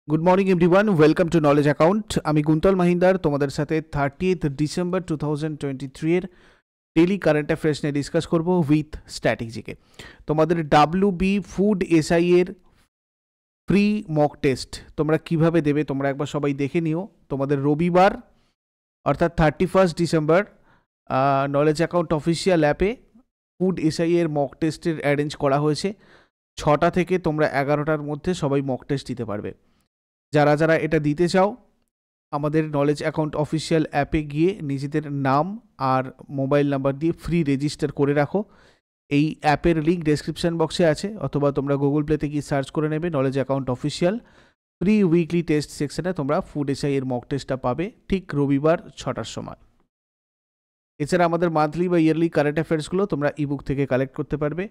Good morning everyone, welcome to knowledge account. আমি কুন্তল মাহিন্দার তোমাদের সাথে 30th ডিসেম্বর 2023 এর ডেলি কারেন্ট অ্যাফেয়ার্স নিয়ে ডিসকাস করব উইথ স্ট্র্যাটেজিকে। তোমাদের ডাব্লিউবি ফুড এসআই এর ফ্রি মক টেস্ট তোমরা কিভাবে দেবে তোমরা একবার সবাই দেখে নিও। তোমাদের রবিবার অর্থাৎ 31 ডিসেম্বর নলেজ অ্যাকাউন্ট অফিসিয়াল অ্যাপে ফুড এসআই এর মক টেস্টের অ্যারেঞ্জ করা হয়েছে। 6টা থেকে তোমরা 11টার মধ্যে সবাই মক টেস্ট দিতে পারবে। যারা যারা এটা দিতে চাও আমাদের নলেজ অ্যাকাউন্ট অফিসিয়াল অ্যাপে গিয়ে নিজেদের নাম আর মোবাইল নাম্বার দিয়ে ফ্রি রেজিস্টার করে রাখো। এই অ্যাপের লিঙ্ক ডেসক্রিপশন বক্সে আছে, অথবা তোমরা গুগল প্লেতে গিয়ে সার্চ করে নেবে knowledge account official. Free weekly test সেকশনে তোমরা ফুড এসআই এর মক টেস্টটা পাবে ঠিক রবিবার 6টার সময়। এছাড়া আমাদের মান্থলি বা ইয়ারলি কারেন্ট অ্যাফেয়ার্সগুলো তোমরা ইবুক থেকে কালেক্ট করতে পারবে।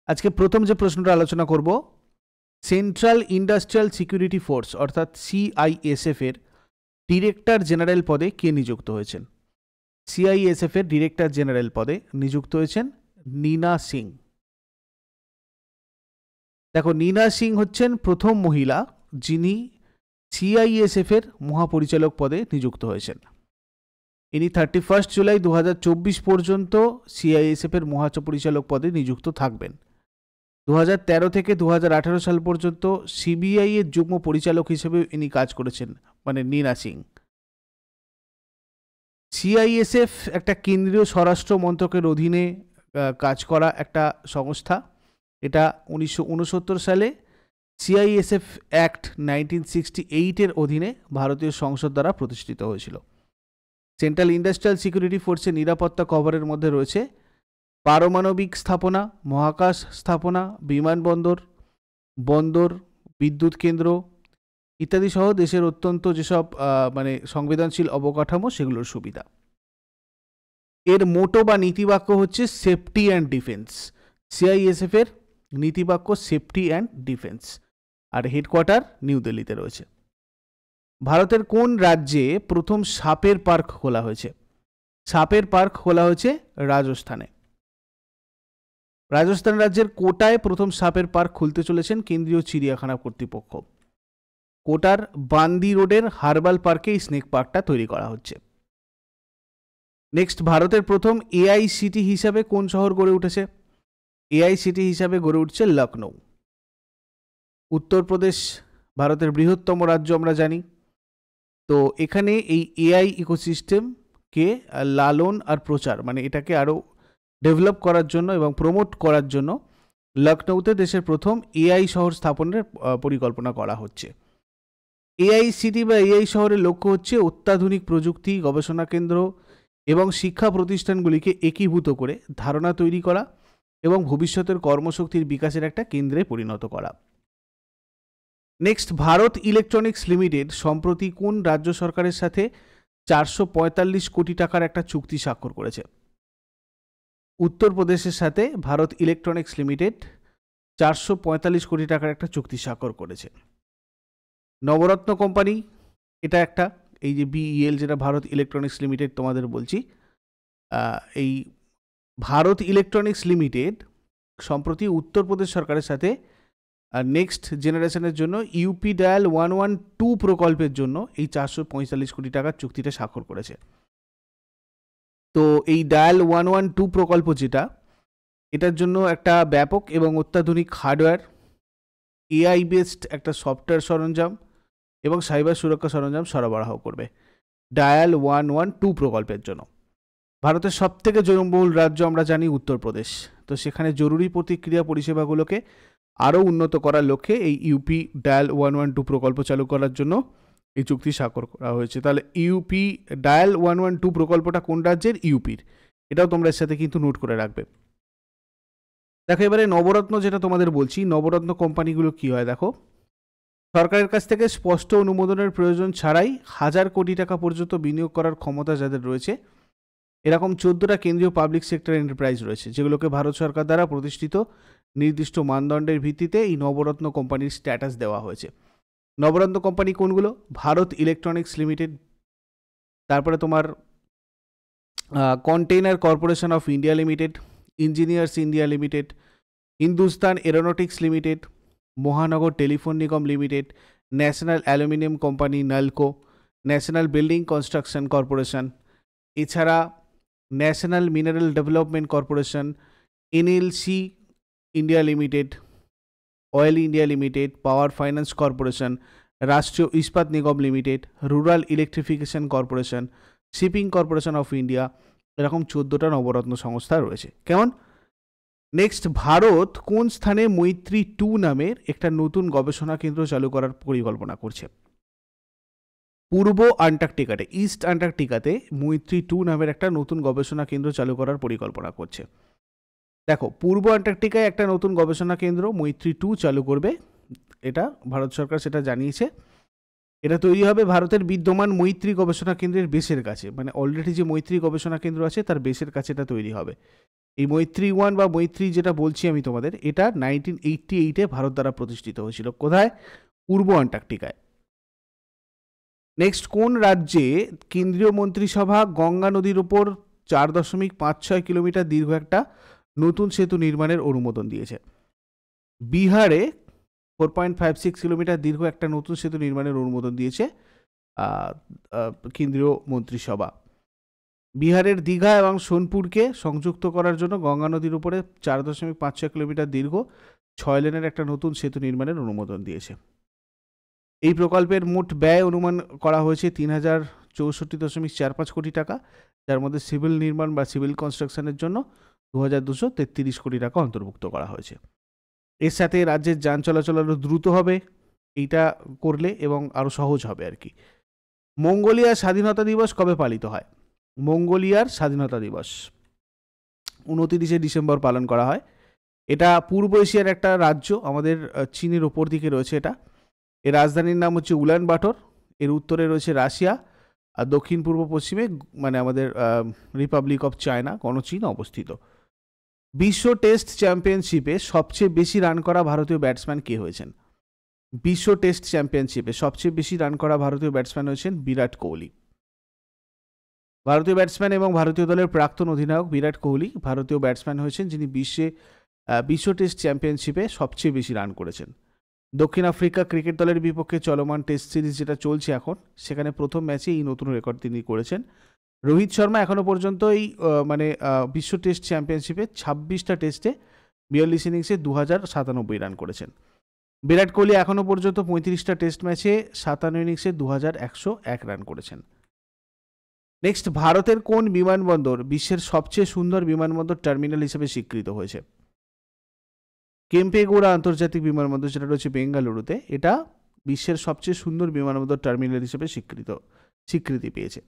আজকে প্রথম যে প্রশ্নটা আলোচনা করব, সেন্ট্রাল ইন্ডাস্ট্রিয়াল সিকিউরিটি ফোর্স অর্থাৎ সিআইএসএফ এর ডিরেক্টর জেনারেল পদে কে নিযুক্ত হয়েছেন? সিআইএসএফ এর ডিরেক্টর জেনারেল পদে নিযুক্ত হয়েছেন নীনা সিং। দেখো, নীনা সিং হচ্ছেন প্রথম মহিলা যিনি সিআইএসএফ এর মহাপরিচালক পদে নিযুক্ত হয়েছেন। ইনি 31 জুলাই 2024 পর্যন্ত সিআইএসএফ এর মহাপরিচালক পদে নিযুক্ত থাকবেন। 2013 থেকে 2018 সাল পর্যন্ত সিবিআই এর যুগ্ম পরিচালক হিসেবে ইনি কাজ করেছেন, মানে নীনা সিং। সিআইএসএফ একটা কেন্দ্রীয় স্বরাষ্ট্র মন্ত্রকের অধীনে কাজ করা একটা সংস্থা। এটা 1969 সালে সিআইএসএফ অ্যাক্ট 1968 এর অধীনে ভারতীয় সংসদ দ্বারা প্রতিষ্ঠিত হয়েছিল। সেন্ট্রাল ইন্ডাস্ট্রিয়াল সিকিউরিটি ফোর্সের নিরাপত্তা কভারের মধ্যে রয়েছে পারমাণবিক স্থাপনা, মহাকাশ স্থাপনা, বিমানবন্দর, বন্দর, বিদ্যুৎ কেন্দ্র ইত্যাদি সহ দেশের অত্যন্ত যেসব মানে সংবেদনশীল অবকাঠামো সেগুলোর সুবিধা। এর মোটো বা নীতিবাক্য হচ্ছে সেফটি অ্যান্ড ডিফেন্স। সিআইএসএফ এর নীতিবাক্য সেফটি অ্যান্ড ডিফেন্স, আর হেডকোয়ার্টার নিউ দিল্লিতে রয়েছে। ভারতের কোন রাজ্যে প্রথম সাপের পার্ক খোলা হয়েছে? সাপের পার্ক খোলা হয়েছে রাজস্থানে। রাজস্থান রাজ্যের কোটায় প্রথম সাপের পার্ক খুলতে চলেছেন কেন্দ্রীয় চিড়িয়াখানা কর্তৃপক্ষ। কোটার বান্দি রোডের হার্বাল পার্কে এই স্নেক পার্কটা তৈরি করা হচ্ছে। নেক্সট, ভারতের প্রথম এআই সিটি হিসাবে কোন শহর গড়ে উঠেছে? এআই সিটি হিসাবে গড়ে উঠছে লখনৌ। উত্তরপ্রদেশ ভারতের বৃহত্তম রাজ্য আমরা জানি। তো এখানে এই এআই ইকোসিস্টেমকে লালন আর প্রচার, মানে এটাকে আরও ডেভেলপ করার জন্য এবং প্রমোট করার জন্য লখনৌতে দেশের প্রথম এআই শহর স্থাপনের পরিকল্পনা করা হচ্ছে। এআই সিটি বা এআই শহরের লক্ষ্য হচ্ছে অত্যাধুনিক প্রযুক্তি, গবেষণা কেন্দ্র এবং শিক্ষা প্রতিষ্ঠানগুলিকে একীভূত করে ধারণা তৈরি করা এবং ভবিষ্যতের কর্মশক্তির বিকাশের একটা কেন্দ্রে পরিণত করা। নেক্সট, ভারত ইলেকট্রনিক্স লিমিটেড সম্প্রতি কোন রাজ্য সরকারের সাথে 445 কোটি টাকার একটা চুক্তি স্বাক্ষর করেছে? উত্তরপ্রদেশের সাথে ভারত ইলেকট্রনিক্স লিমিটেড 445 কোটি টাকার একটা চুক্তি স্বাক্ষর করেছে। নবরত্ন কোম্পানি, এটা একটা, এই যে বিইএল যেটা ভারত ইলেকট্রনিক্স লিমিটেড তোমাদের বলছি, এই ভারত ইলেকট্রনিক্স লিমিটেড সম্প্রতি উত্তরপ্রদেশ সরকারের সাথে নেক্সট জেনারেশনের জন্য ইউপি ডায়াল 112 প্রকল্পের জন্য এই 445 কোটি টাকার চুক্তিটা স্বাক্ষর করেছে। তো এই ডায়াল 112 প্রকল্প যেটা, এটার জন্য একটা ব্যাপক এবং অত্যাধুনিক হার্ডওয়্যার, এআই বেসড একটা সফটওয়্যার সরঞ্জাম এবং সাইবার সুরক্ষা সরঞ্জাম সরবরাহ করবে ডায়াল 112 প্রকল্পের জন্য। ভারতের সবথেকে জনবহুল রাজ্য আমরা জানি উত্তরপ্রদেশ। তো সেখানে জরুরি প্রতিক্রিয়া পরিষেবাগুলোকে আরও উন্নত করার লক্ষ্যে এই ইউপি ডায়াল 112 প্রকল্প চালু করার জন্য এই চুক্তি স্বাক্ষর করা হয়েছে। তাহলে ইউপি ডায়াল 112 প্রকল্পটা কোন রাজ্যের? ইউপির। এটাও তোমরা এর সাথে কিন্তু নোট করে রাখবে। দেখো, এবারে নবরত্ন যেটা তোমাদের বলছি, নবরত্ন কোম্পানিগুলো কি হয় দেখো, সরকারের কাছ থেকে স্পষ্ট অনুমোদনের প্রয়োজন ছাড়াই 1000 কোটি টাকা পর্যন্ত বিনিয়োগ করার ক্ষমতা যাদের রয়েছে এরকম 14টা কেন্দ্রীয় পাবলিক সেক্টর এন্টারপ্রাইজ রয়েছে, যেগুলোকে ভারত সরকার দ্বারা প্রতিষ্ঠিত নির্দিষ্ট মানদণ্ডের ভিত্তিতে এই নবরত্ন কোম্পানির স্ট্যাটাস দেওয়া হয়েছে। নবরত্ন কোম্পানি কোনগুলো? ভারত ইলেকট্রনিক্স লিমিটেড, তারপরে তোমার container corporation of India limited, engineers India limited, Hindustan aeronautics limited, Mahanagar telephone Nigam limited, national aluminium company NALCO, national building construction corporation, এছাড়া national mineral development corporation, NLC India limited, oil India limited, power finance corporation, Rashtriya Ispat Nigam limited, rural electrification corporation, shipping corporation of India, এরকম 14টা নবরত্ন সংস্থা রয়েছে। কেমন? Next, Bharat কোন স্থানে মৈত্রী 2 নামের একটা নতুন গবেষণা কেন্দ্র চালু করার পরিকল্পনা করছে? পূর্ব আন্টার্কটিকাতে, ইস্ট আন্টার্কটিকাতে মৈত্রী 2 নামের একটা নতুন গবেষণা কেন্দ্র চালু করার পরিকল্পনা করছে। দেখো, পূর্ব আন্টার্কটিকায় একটা নতুন গবেষণা কেন্দ্র মৈত্রী 2 চালু করবে, এটা ভারত সরকার সেটা জানিয়েছে। এটা তৈরি হবে ভারতের বিদ্যমান মৈত্রী গবেষণা কেন্দ্রের বেসের কাছে, মানে অলরেডি যে মৈত্রী গবেষণা কেন্দ্র আছে তার বেসের কাছে এটা তৈরি হবে। এই মৈত্রী 1 বা মৈত্রী যেটা বলছি আমি তোমাদের, এটা 1988-এ ভারত দ্বারা প্রতিষ্ঠিত হয়েছিল। কোথায়? পূর্ব আন্টার্কটিকায়। নেক্সট, কোন রাজ্যে কেন্দ্রীয় মন্ত্রিসভা গঙ্গা নদীর ওপর 4.56 কিলোমিটার দীর্ঘ একটা নতুন সেতু নির্মাণের অনুমোদন দিয়েছে? বিহারে 4.56 কিলোমিটার দীর্ঘ একটা নতুন সেতু নির্মাণের অনুমোদন দিয়েছে কেন্দ্রীয় মন্ত্রিসভা। বিহারের দীঘা এবং সোনপুরকে সংযুক্ত করার জন্য গঙ্গা নদীর উপরে 4.56 কিলোমিটার দীর্ঘ 6 লেনের একটা নতুন সেতু নির্মাণের অনুমোদন দিয়েছে। এই প্রকল্পের মোট ব্যয় অনুমান করা হয়েছে 3064.45 কোটি টাকা, যার মধ্যে সিভিল নির্মাণ বা সিভিল কনস্ট্রাকশনের জন্য 2233 কোটি টাকা অন্তর্ভুক্ত করা হয়েছে। এর সাথে রাজ্যের যান চলাচল আরও দ্রুত হবে এইটা করলে, এবং আরও সহজ হবে আর কি। মঙ্গোলিয়ার স্বাধীনতা দিবস কবে পালিত হয়? মঙ্গোলিয়ার স্বাধীনতা দিবস 29শে ডিসেম্বর পালন করা হয়। এটা পূর্ব এশিয়ার একটা রাজ্য, আমাদের চীনের ওপর দিকে রয়েছে এটা। এর রাজধানীর নাম হচ্ছে উলান বাটর। এর উত্তরে রয়েছে রাশিয়া, আর দক্ষিণ পূর্ব পশ্চিমে মানে আমাদের রিপাবলিক অফ চায়না, গণচীন অবস্থিত। বিশ্ব টেস্ট চ্যাম্পিয়নশিপে সবচেয়ে বেশি রান করা ভারতীয় ব্যাটসম্যান কে হয়েছেন? বিশ্ব টেস্ট চ্যাম্পিয়নশিপে সবচেয়ে বেশি রান করা ভারতীয় ব্যাটসম্যান হয়েছেন বিরাট কোহলি। ভারতীয় ব্যাটসম্যান এবং ভারতীয় দলের প্রাক্তন অধিনায়ক বিরাট কোহলি ভারতীয় ব্যাটসম্যান হয়েছেন যিনি বিশ্ব টেস্ট চ্যাম্পিয়নশিপে সবচেয়ে বেশি রান করেছেন। দক্ষিণ আফ্রিকা ক্রিকেট দলের বিপক্ষে চলমান টেস্ট সিরিজ যেটা চলছে এখন, সেখানে প্রথম ম্যাচে এই নতুন রেকর্ড তিনি করেছেন। রোহিত শর্মা এখনও পর্যন্ত এই বিশ্ব টেস্ট চ্যাম্পিয়নশিপে 26টা টেস্টে 42 ইনিংসে 2097 রান করেছেন। বিরাট কোহলি এখনও পর্যন্ত 35টা টেস্ট ম্যাচে 57 ইনিংসে 2101 রান করেছেন। নেক্সট, ভারতের কোন বিমানবন্দর বিশ্বের সবচেয়ে সুন্দর বিমানবন্দর টার্মিনাল হিসেবে স্বীকৃত হয়েছে? কেম্পেগৌড়া আন্তর্জাতিক বিমানবন্দর, যেটা রয়েছে বেঙ্গালুরুতে, এটা বিশ্বের সবচেয়ে সুন্দর বিমানবন্দর টার্মিনাল হিসেবে স্বীকৃতি পেয়েছে।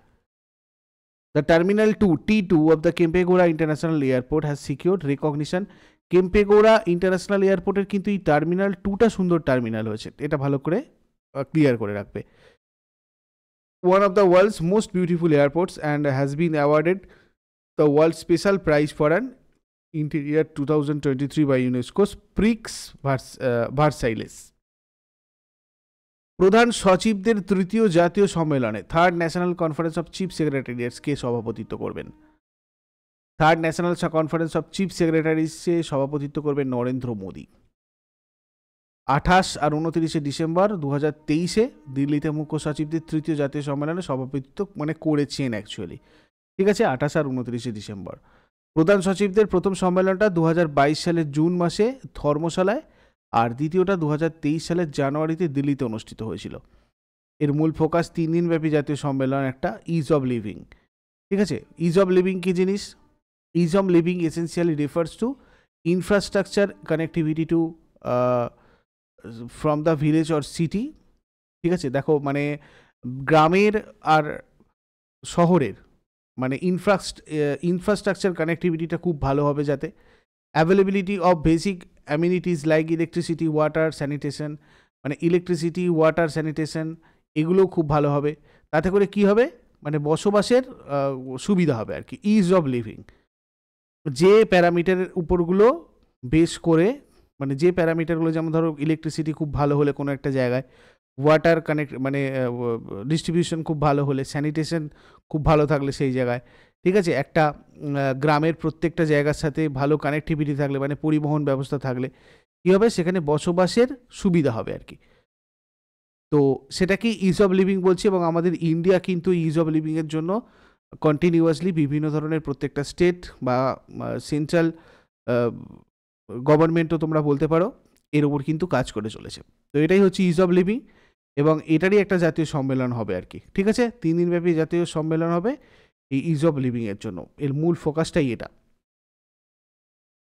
The Terminal 2 T2 of the Kempegowda International Airport has secured recognition. Kempegowda international এয়ারপোর্টের কিন্তু এই টার্মিনাল 2টা সুন্দর টার্মিনাল হয়েছে, এটা ভালো করে ক্লিয়ার করে রাখবে। One of the world's most beautiful airports and has been awarded the World Special Prize for an Interior 2023 by UNESCO's Prix Versailles. প্রধান সচিবদের তৃতীয় জাতীয় সম্মেলনে third national conference of chief secretariats কে সভাপতিত্ব করবেন? Third national conference of chief সেক্রেটারিসে সভাপতিত্ব করবেন নরেন্দ্র মোদী। 28 আর 29শে ডিসেম্বর 2023-এ দিল্লিতে মুখ্য সচিবদের তৃতীয় জাতীয় সম্মেলনে সভাপতিত্ব করেছেন অ্যাকচুয়ালি, ঠিক আছে, 28 আর 29শে ডিসেম্বর। প্রধান সচিবদের প্রথম সম্মেলনটা 2022 সালের জুন মাসে ধর্মশালায়, আর দ্বিতীয়টা 2023 সালের জানুয়ারিতে দিল্লিতে অনুষ্ঠিত হয়েছিল। এর মূল ফোকাস 3 দিনব্যাপী জাতীয় সম্মেলন একটা ইজ অফ লিভিং, ঠিক আছে। ইজ অফ লিভিং কি জিনিস? Is of living essentially refers to infrastructure connectivity two from the village or city, ঠিক আছে। দেখো, মানে গ্রামের আর শহরের মানে ইনফ্রাস্ট্রাকচার কানেক্টিভিটিটা খুব ভালো হবে, যাতে availability of basic amenities like electricity, water, sanitation, মানে ইলেকট্রিসিটি, ওয়াটার, স্যানিটেশন এগুলোও খুব ভালো হবে। তাতে করে কি হবে, মানে বসবাসের সুবিধা হবে আর কি, ইজ অফ লিভিং। যে প্যারামিটারের উপরগুলো বেস করে, মানে যে প্যারামিটারগুলো, যেমন ধরো ইলেকট্রিসিটি খুব ভালো হলে কোনো একটা জায়গায়, ওয়াটার কানেক্ট মানে ডিস্ট্রিবিউশন খুব ভালো হলে, স্যানিটেশন খুব ভালো থাকলে সেই জায়গায়, ঠিক আছে, একটা গ্রামের প্রত্যেকটা জায়গার সাথে ভালো কানেক্টিভিটি থাকলে, মানে পরিবহন ব্যবস্থা থাকলে কী হবে, সেখানে বসবাসের সুবিধা হবে আর কি। তো সেটাকে ইজ অফ লিভিং বলছি। এবং আমাদের ইন্ডিয়া কিন্তু ইজ অফ লিভিংয়ের জন্য কন্টিনিউয়াসলি বিভিন্ন ধরনের প্রত্যেকটা স্টেট বা সেন্ট্রাল গভর্নমেন্টও তোমরা বলতে পারো, এর ওপর কিন্তু কাজ করে চলেছে। তো এটাই হচ্ছে ইজ অফ লিভিং, এবং এটারই একটা জাতীয় সম্মেলন হবে আর কি, ঠিক আছে। 3 দিনব্যাপী জাতীয় সম্মেলন হবে এই ইজ অফ লিভিংয়ের জন্য, এর মূল ফোকাসটাই এটা।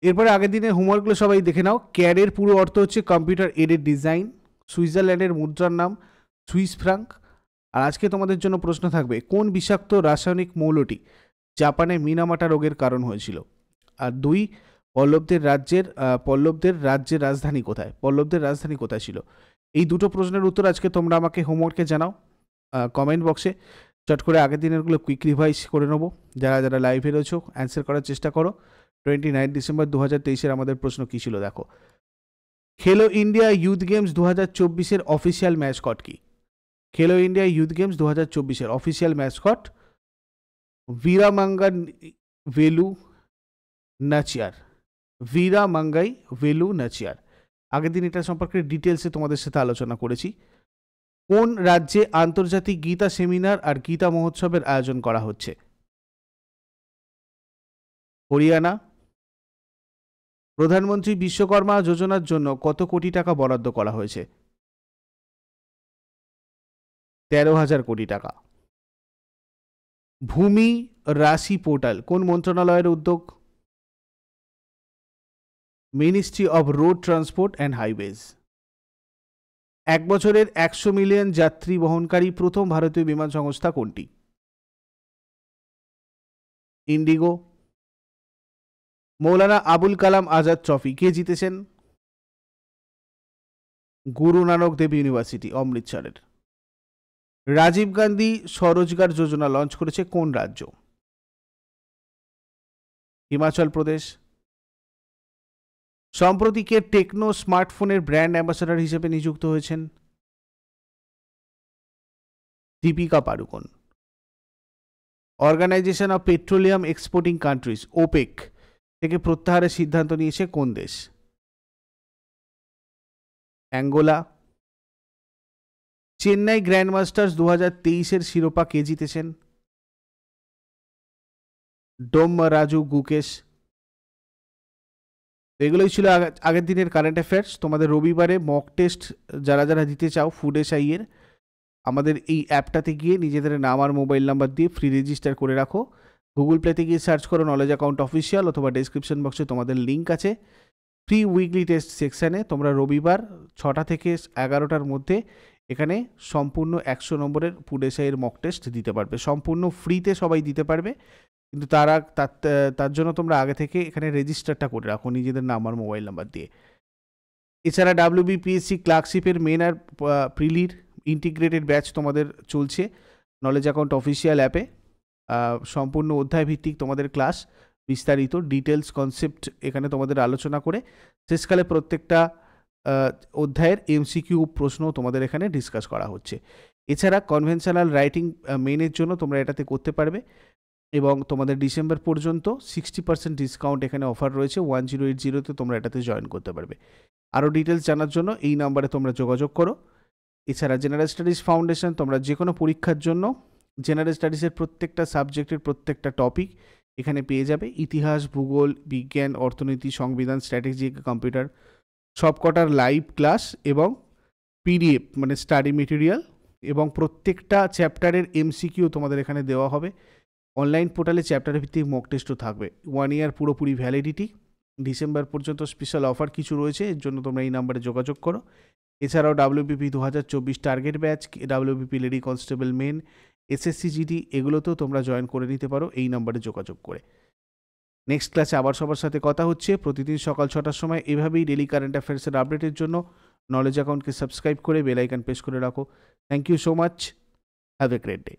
এরপরে আগের দিনের হোমওয়ার্কগুলো সবাই দেখে নাও। ক্যারের পুরো অর্থ হচ্ছে কম্পিউটার এডেড ডিজাইন। সুইজারল্যান্ডের মুদ্রার নাম সুইস ফ্রাঙ্ক। আর আজকে তোমাদের জন্য প্রশ্ন থাকবে, কোন বিষাক্ত রাসায়নিক মৌলটি জাপানে মিনামাটা রোগের কারণ হয়েছিল? আর 2, পল্লবদের রাজ্যের রাজধানী কোথায়? পল্লবদের রাজধানী কোথায় ছিল? এই দুটো প্রশ্নের উত্তর আজকে তোমরা আমাকে হোমওয়ার্কে জানাও কমেন্ট বক্সে। চট করে আগের দিনেরগুলো কুইক রিভাইজ করে নেবো। যারা যারা লাইভে রয়েছো অ্যান্সার করার চেষ্টা করো। 29 ডিসেম্বর 2023 আমাদের প্রশ্ন কী ছিল দেখো। Khelo India youth games 2024 official mascot কি? Khelo India youth games 2024 official mascot Veeramanga Velu Nachiyar. বীরামাঙ্গাই ভেলু নাচিয়ার। আগের দিন এটা সম্পর্কে ডিটেলসে তোমাদের সাথে আলোচনা করেছি। কোন রাজ্যে আন্তর্জাতিক গীতা সেমিনার আর গীতা মহোৎসবের আয়োজন করা হচ্ছে? হরিয়ানা। প্রধানমন্ত্রী বিশ্বকর্মা যোজনার জন্য কত কোটি টাকা বরাদ্দ করা হয়েছে? 13,000 কোটি টাকা। ভূমি রাশি পোর্টাল কোন মন্ত্রণালয়ের উদ্যোগ? Ministry of road transport and highways. 1 বছরের 100 মিলিয়ন যাত্রী বহনকারী প্রথম ভারতীয় বিমান সংস্থা কোনটি? ইন্ডিগো। মৌলানা আবুল কালাম আজাদ ট্রফি কে জিতেছেন? গুরু নানক দেব ইউনিভার্সিটি অমৃতসরের। রাজীব গান্ধী স্বরোজগার যোজনা লঞ্চ করেছে কোন রাজ্য? হিমাচল প্রদেশ। সম্প্রতি কে টেকনো স্মার্টফোনের ব্র্যান্ড অ্যাম্বাসাডার হিসেবে নিযুক্ত হয়েছেন? Deepika Padukone. Organization of petroleum exporting countries OPEC থেকে প্রত্যাহারের সিদ্ধান্ত নিয়েছে কোন দেশ? অ্যাঙ্গোলা। চেন্নাই গ্র্যান্ড মাস্টার্স 2023 শিরোপা কে জিতেছেন? ডোম রাজু গুকেশ। এগুলোই ছিল আগের দিনের কারেন্ট অ্যাফেয়ার্স। তোমাদের রবিবারে মক টেস্ট যারা যারা দিতে চাও ফুড এসআইয়ের, আমাদের এই অ্যাপটাতে গিয়ে নিজেদের নাম আর মোবাইল নাম্বার দিয়ে ফ্রি রেজিস্টার করে রাখো। গুগল প্লেতে গিয়ে সার্চ করো নলেজ অ্যাকাউন্ট অফিসিয়াল, অথবা ডেসক্রিপশন বক্সে তোমাদের লিঙ্ক আছে। ফ্রি উইকলি টেস্ট সেকশানে তোমরা রবিবার 6টা থেকে 11টার মধ্যে এখানে সম্পূর্ণ 100 নম্বরের ফুড এসআইয়ের মক টেস্ট দিতে পারবে। সম্পূর্ণ ফ্রিতে সবাই দিতে পারবে, কিন্তু তার জন্য তোমরা আগে থেকে এখানে রেজিস্টারটা করে রাখো নিজেদের নাম আর মোবাইল নাম্বার দিয়ে। এছাড়া WBPSC ক্লার্কশিপের মেন আর প্রিলির ইন্টিগ্রেটেড ব্যাচ তোমাদের চলছে নলেজ অ্যাকাউন্ট অফিসিয়াল অ্যাপে। সম্পূর্ণ অধ্যায় ভিত্তিক তোমাদের ক্লাস, বিস্তারিত ডিটেলস কনসেপ্ট এখানে তোমাদের আলোচনা করে শেষকালে প্রত্যেকটা অধ্যায়ের MCQ প্রশ্ন তোমাদের এখানে ডিসকাস করা হচ্ছে। এছাড়া কনভেনশনাল রাইটিং মেনের জন্য তোমরা এটাতে করতে পারবে, এবং তোমাদের ডিসেম্বর পর্যন্ত 60% ডিসকাউন্ট এখানে অফার রয়েছে। 1080-তে তোমরা এটাতে জয়েন করতে পারবে। আরও ডিটেলস জানার জন্য এই নাম্বারে তোমরা যোগাযোগ করো। এছাড়া জেনারেল স্টাডিজ ফাউন্ডেশন তোমরা যে কোনো পরীক্ষার জন্য জেনারেল স্টাডিজের প্রত্যেকটা সাবজেক্টের প্রত্যেকটা টপিক এখানে পেয়ে যাবে। ইতিহাস, ভূগোল, বিজ্ঞান, অর্থনীতি, সংবিধান, স্ট্র্যাটেজি, কম্পিউটার সবকটার লাইভ ক্লাস এবং PDF মানে স্টাডি মেটেরিয়াল, এবং প্রত্যেকটা চ্যাপ্টারের MCQ তোমাদের এখানে দেওয়া হবে। অনলাইন পোর্টালে চ্যাপ্টার ভিত্তিক মক টেস্টও থাকবে। 1 ইয়ার পুরোপুরি ভ্যালিডিটি। ডিসেম্বর পর্যন্ত স্পেশাল অফার কিছু রয়েছে, এর জন্য তোমরা এই নাম্বারে যোগাযোগ করো। এছাড়াও WBP 2024 target batch, WBP lady constable main, SSC GD এগুলোতেও তোমরা জয়েন করে নিতে পারো এই নাম্বারে যোগাযোগ করে। নেক্সট ক্লাসে আবার সবার সাথে কথা হচ্ছে প্রতিদিন সকাল 6টার সময়। এভাবেই ডেলি কারেন্ট অ্যাফেয়ার্সের আপডেটের জন্য নলেজ অ্যাকাউন্টকে সাবস্ক্রাইব করে বেল আইকন প্রেস করে রাখো। Thank you so much, have a great day.